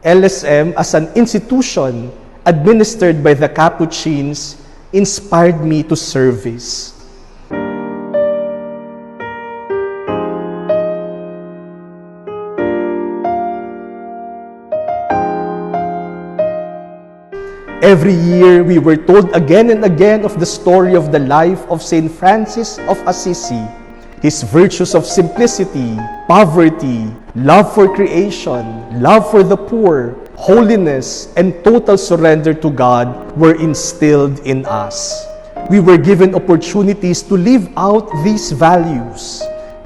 LSM as an institution administered by the Capuchins inspired me to service. Every year, we were told again and again of the story of the life of Saint Francis of Assisi, his virtues of simplicity, poverty, love for creation, love for the poor, holiness, and total surrender to God were instilled in us. We were given opportunities to live out these values.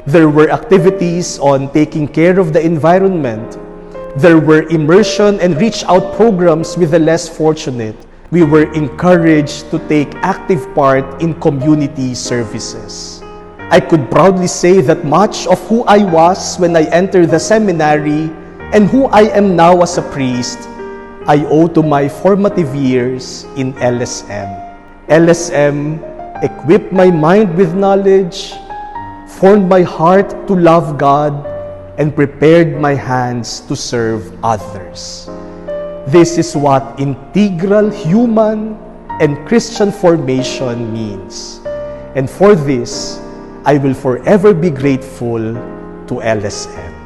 There were activities on taking care of the environment. There were immersion and reach-out programs with the less fortunate. We were encouraged to take active part in community services. I could proudly say that much of who I was when I entered the seminary and who I am now as a priest, I owe to my formative years in LSM. LSM equipped my mind with knowledge, formed my heart to love God, and prepared my hands to serve others. This is what integral human and Christian formation means. And for this, I will forever be grateful to LSM.